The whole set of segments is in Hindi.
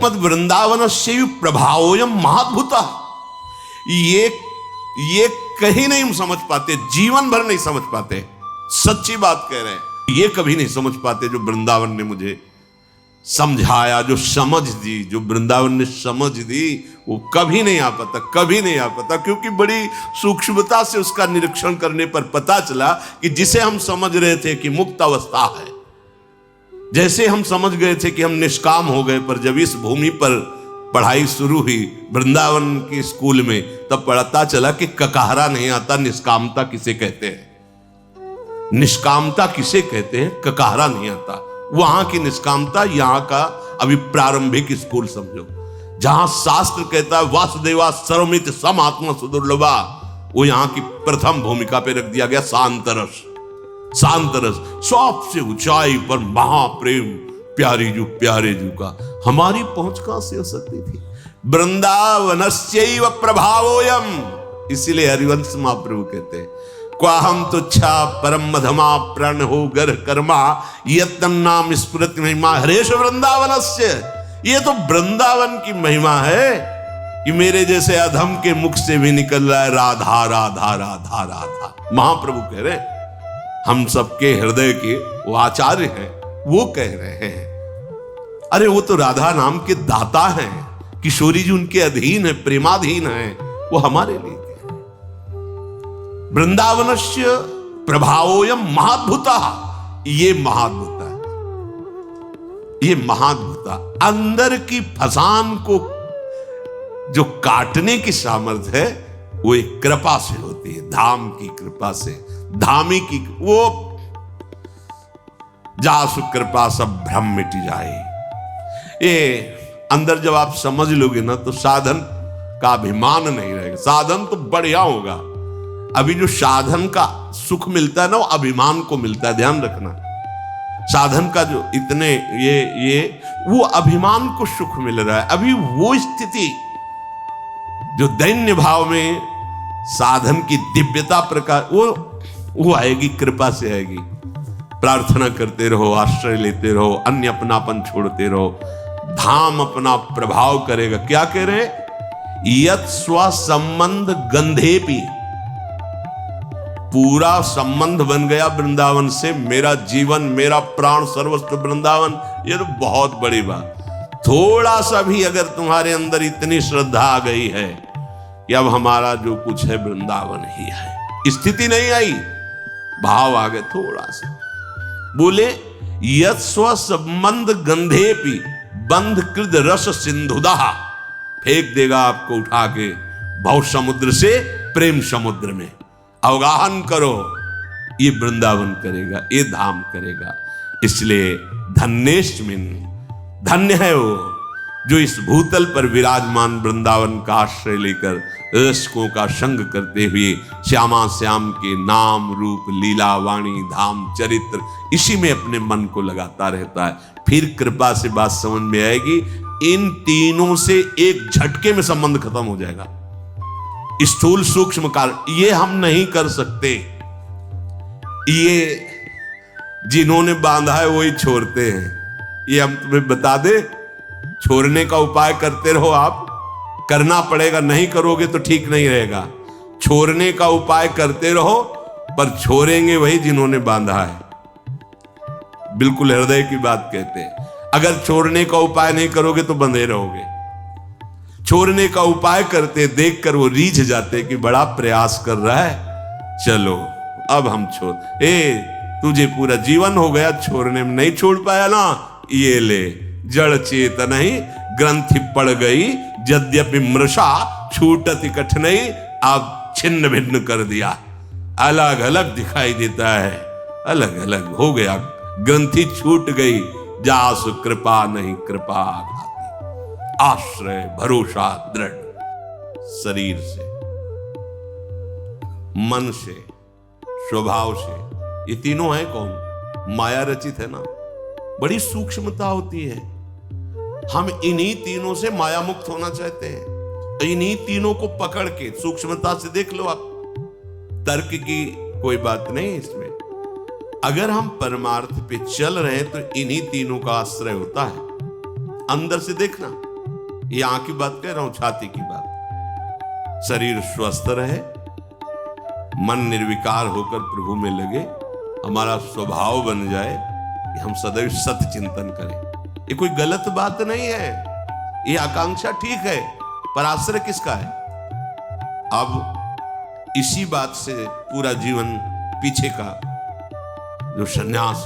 मद वृंदावन से प्रभावोयम महाद्भुता। ये कहीं नहीं समझ पाते, जीवन भर नहीं समझ पाते। सच्ची बात कह रहे हैं, ये कभी नहीं समझ पाते जो वृंदावन ने मुझे समझाया, जो समझ दी, जो वृंदावन ने समझ दी, वो कभी नहीं आ पाता, कभी नहीं आ पाता। क्योंकि बड़ी सूक्ष्मता से उसका निरीक्षण करने पर पता चला कि जिसे हम समझ रहे थे कि मुक्त अवस्था है, जैसे हम समझ गए थे कि हम निष्काम हो गए, पर जब इस भूमि पर पढ़ाई शुरू हुई वृंदावन के स्कूल में, तब पता चला कि ककाहरा नहीं आता, निष्कामता किसे कहते हैं, निष्कामता किसे कहते हैं, ककाहरा नहीं आता। वहां की निष्कामता, यहां का अभी प्रारंभिक स्कूल समझो, जहां शास्त्र कहता है वासुदेवा सर्वमित सम आत्मा सुदुर्लभा, वो यहां की प्रथम भूमिका पे रख दिया गया शांतरस। शांतरस सबसे ऊंचाई पर महाप्रेम, प्यारे जू का। हमारी पहुंच कहां से हो सकती थी? वृंदावनस्यैव प्रभावोयम। इसीलिए हरिवंश महाप्रभु कहते हैं क्वाहम तुच्छा परम मधमा प्रण हो गर कर्मा यत्न नाम स्मृति महिमा हरेश वृंदावनस्य। ये तो वृंदावन की महिमा है कि मेरे जैसे अधम के मुख से भी निकल रहा है राधा राधा राधा राधा। महाप्रभु कह रहे हैं, हम सबके हृदय के वो आचार्य हैं, वो कह रहे हैं, अरे वो तो राधा नाम के दाता हैं, किशोरी जी उनके अधीन है, प्रेमाधीन है, वो हमारे लिए वृंदावनस्य प्रभावोयम महाद्भुता। ये महाद्भुता है, ये महाद्भुता। अंदर की फसान को जो काटने की सामर्थ्य है वो एक कृपा से होती है, धाम की कृपा से, धामी की। वो जासु कृपा सब भ्रम मिट जाए। ये अंदर जब आप समझ लोगे ना तो साधन का अभिमान नहीं रहेगा। साधन तो बढ़िया होगा, अभी जो साधन का सुख मिलता है ना वो अभिमान को मिलता है, ध्यान रखना। साधन का जो इतने ये वो अभिमान को सुख मिल रहा है। अभी वो स्थिति जो दैन्य भाव में साधन की दिव्यता प्रकार वो आएगी, कृपा से आएगी। प्रार्थना करते रहो, आश्रय लेते रहो, अन्य अपनापन छोड़ते रहो, धाम अपना प्रभाव करेगा। क्या कह रहे? यत् स्व संबंध गंधेपि, पूरा संबंध बन गया वृंदावन से, मेरा जीवन, मेरा प्राण सर्वस्व वृंदावन। ये तो बहुत बड़ी बात। थोड़ा सा भी अगर तुम्हारे अंदर इतनी श्रद्धा आ गई है कि अब हमारा जो कुछ है वृंदावन ही है, स्थिति नहीं आई, भाव आ गए थोड़ा सा, बोले यत् स्व संबंध गंधेपि बंध कृद रस सिंधुदा, फेंक देगा आपको उठा के भव समुद्र से प्रेम समुद्र में। अवगाहन करो, ये वृंदावन करेगा, ये धाम करेगा। इसलिए धन्येष्मिन, धन्य है वो जो इस भूतल पर विराजमान वृंदावन का आश्रय लेकर रसकों का संग करते हुए श्यामा श्याम के नाम रूप लीला वाणी धाम चरित्र इसी में अपने मन को लगाता रहता है। फिर कृपा से बात समझ में आएगी, इन तीनों से एक झटके में संबंध खत्म हो जाएगा। स्थूल सूक्ष्म कारण ये हम नहीं कर सकते, ये जिन्होंने बांधा है वही छोड़ते हैं। ये हम तुम्हें बता दे, छोड़ने का उपाय करते रहो, आप करना पड़ेगा, नहीं करोगे तो ठीक नहीं रहेगा। छोड़ने का उपाय करते रहो, पर छोड़ेंगे वही जिन्होंने बांधा है। बिल्कुल हृदय की बात कहते हैं। अगर छोड़ने का उपाय नहीं करोगे तो बंधे रहोगे। छोड़ने का उपाय करते देखकर वो रीझ जाते कि बड़ा प्रयास कर रहा है, चलो अब हम छोड़। तुझे पूरा जीवन हो गया छोड़ने में, नहीं छोड़ पाया ना, ये ले जड़ चेतन ही ग्रंथि पड़ गई, यद्यपि मृषा छूटति कठिनाई, अब छिन्न भिन्न कर दिया, अलग अलग दिखाई देता है, अलग अलग हो गया, ग्रंथि छूट गई। जासु कृपा नहीं कृपा घाती, आश्रय भरोसा दृढ़, शरीर से, मन से, स्वभाव से। ये तीनों है कौन? माया रचित है ना। बड़ी सूक्ष्मता होती है। हम इन्हीं तीनों से माया मुक्त होना चाहते हैं, इन्हीं तीनों को पकड़ के सूक्ष्मता से देख लो आप। तर्क की कोई बात नहीं इसमें। अगर हम परमार्थ पे चल रहे हैं तो इन्हीं तीनों का आश्रय होता है। अंदर से देखना, ये आंख की बात कह रहा हूं, छाती की बात। शरीर स्वस्थ रहे, मन निर्विकार होकर प्रभु में लगे, हमारा स्वभाव बन जाए कि हम सदैव सत्य चिंतन करें। ये कोई गलत बात नहीं है, ये आकांक्षा ठीक है, पर आश्रय किसका है? अब इसी बात से पूरा जीवन पीछे का जो संन्यास,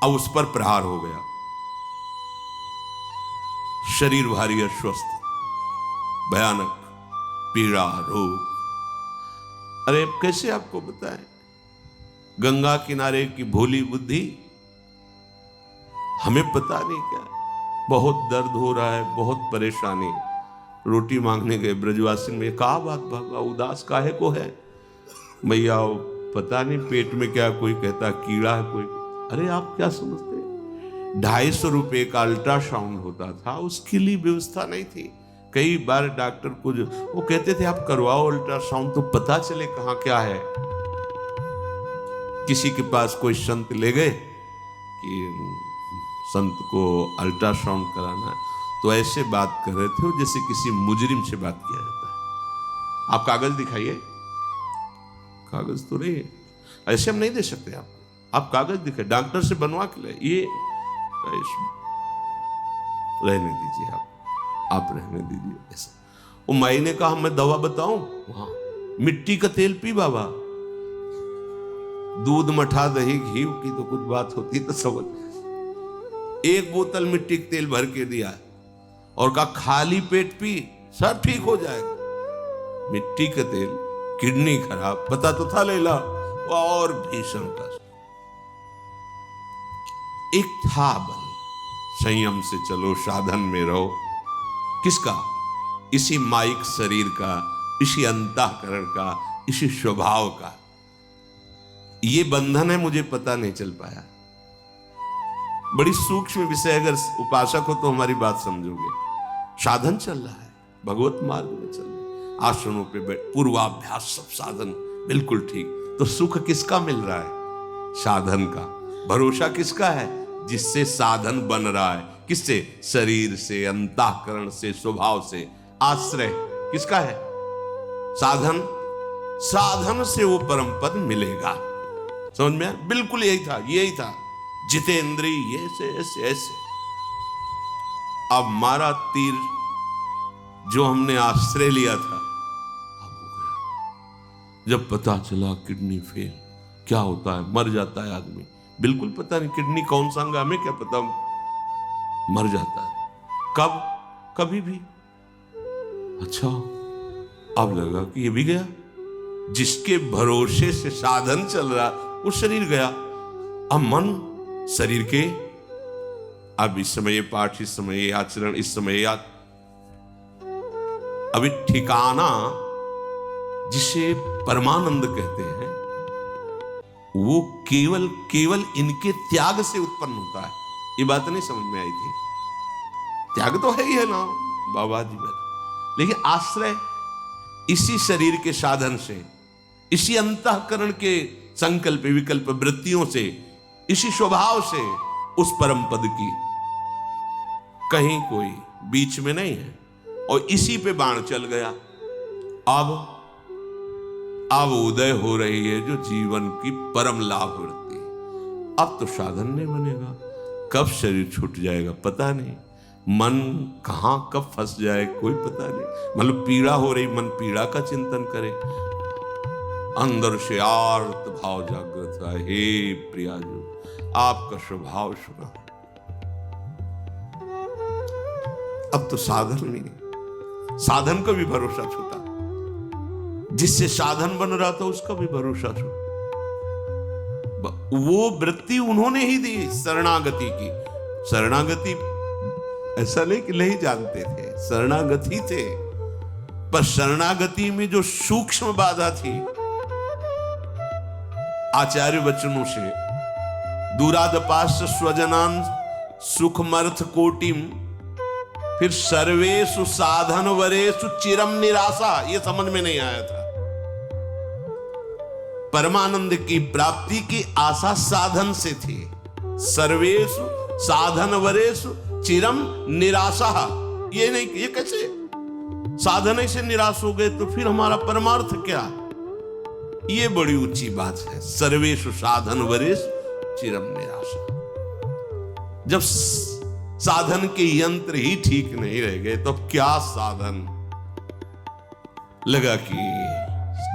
अब उस पर प्रहार हो गया। शरीर भारी अस्वस्थ, भयानक पीड़ा, रोग। अरे कैसे आपको बताएं, गंगा किनारे की भोली बुद्धि, हमें पता नहीं क्या, बहुत दर्द हो रहा है, बहुत परेशानी। रोटी मांगने गए ब्रजवासी में, कहा बात बाबा उदास काहे को है? भैया पता नहीं पेट में क्या, कोई कहता कीड़ा है, कोई। अरे आप क्या समझते, 250 रुपए का अल्ट्रासाउंड होता था, उसके लिए व्यवस्था नहीं थी। कई बार डॉक्टर को वो कहते थे आप करवाओ अल्ट्रासाउंड तो पता चले कहाँ क्या है। किसी के पास कोई संत ले गए कि संत को अल्ट्रासाउंड कराना है, तो ऐसे बात कर रहे थे जैसे किसी मुजरिम से बात किया जाता है। आप कागज दिखाइए, कागज तो नहीं है, ऐसे हम नहीं दे सकते आपको, आप कागज दिखाइए, डॉक्टर से बनवा के ले। ये रहने दीजिए, आप रहने दीजिए ऐसा। वो माई ने कहा मैं दवा बताऊं? वहां मिट्टी का तेल पी बाबा, दूध मठा दही घी की तो कुछ बात होती तो समझ। एक बोतल मिट्टी का तेल भर के दिया और कहा खाली पेट पी, सब ठीक हो जाएगा। मिट्टी का तेल, किडनी खराब, पता तो था लेला, और भीषण कष्ट। एक था बल, संयम से चलो, साधन में रहो। किसका? इसी माइक शरीर का, इसी अंतःकरण का, इसी स्वभाव का। ये बंधन है, मुझे पता नहीं चल पाया। बड़ी सूक्ष्म विषय, अगर उपासक हो तो हमारी बात समझोगे। साधन चल रहा है, भगवत मार्ग में चल रहे, आसनों पे पूर्वाभ्यास, सब साधन बिल्कुल ठीक। तो सुख किसका मिल रहा है? साधन का। भरोसा किसका है? जिससे साधन बन रहा है। किससे? शरीर से, अंतःकरण से, स्वभाव से। आश्रय किसका है? साधन। साधन से वो परम पद मिलेगा। समझ में? बिल्कुल यही था, यही था। जितेंद्रिय ये से ऐसे ऐसे। अब मारा तीर जो हमने आश्रय लिया था, अब हो गया। जब पता चला किडनी फेल, क्या होता है? मर जाता है आदमी। बिल्कुल पता नहीं किडनी कौन सा अंग, हमें क्या पता, मर जाता है। कब? कभी भी। अच्छा, अब लगा कि ये भी गया। जिसके भरोसे से साधन चल रहा वो शरीर गया। अब मन शरीर के, अब इस समय ये पाठ, इस समय ये आचरण, इस समय ये अभी ठिकाना जिसे परमानंद कहते हैं, वो केवल केवल इनके त्याग से उत्पन्न होता है। ये बात नहीं समझ में आई थी? त्याग तो है ही है ना बाबा जी में, लेकिन आश्रय इसी शरीर के साधन से, इसी अंतःकरण के संकल्प विकल्प वृत्तियों से, इसी स्वभाव से उस परम पद की कहीं कोई बीच में नहीं है। और इसी पे बाण चल गया। अब उदय हो रही है जो जीवन की परम लाभ वृत्ति। अब तो साधन नहीं बनेगा। कब शरीर छूट जाएगा पता नहीं, मन कहां कब फंस जाए कोई पता नहीं। मतलब पीड़ा हो रही, मन पीड़ा का चिंतन करे, अंदर से आर्त भाव जागृत है, हे प्रियाजू आपका स्वभाव सुना। अब तो साधन नहीं, साधन का भी भरोसा छूटा। जिससे साधन बन रहा था उसका भी भरोसा छूटा। वो वृत्ति उन्होंने ही दी शरणागति की। शरणागति ऐसा नहीं कि नहीं जानते थे, शरणागति थे, पर शरणागति में जो सूक्ष्म बाधा थी, आचार्य वचनों से दूरादपाश्च स्वजनान सुखमर्थ कोटिम, फिर सर्वेषु साधन वरेषु चिरम निराशा, ये समझ में नहीं आया था। परमानंद की प्राप्ति की आशा साधन से थी। सर्वेषु साधन वरेषु चिरम निराशा। ये नहीं, ये कैसे साधन से निराश हो गए तो फिर हमारा परमार्थ क्या? ये बड़ी ऊंची बात है। सर्वेषु साधन वरेश चिरम निराशा। जब साधन के यंत्र ही ठीक नहीं रह गए तो क्या साधन? लगा कि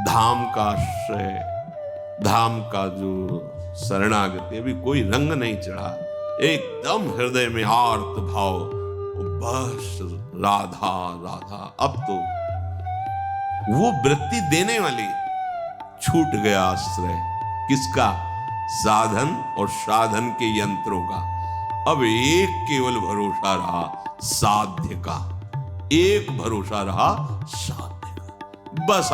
धाम का आश्रय, धाम का जो शरणागति, अभी कोई रंग नहीं चढ़ा, एकदम हृदय में आर्त भाव, बस राधा राधा। अब तो वो वृत्ति देने वाली छूट गया आश्रय। किसका? साधन और साधन के यंत्रों का। अब एक केवल भरोसा रहा साध्य का, एक भरोसा रहा साध्य का। बस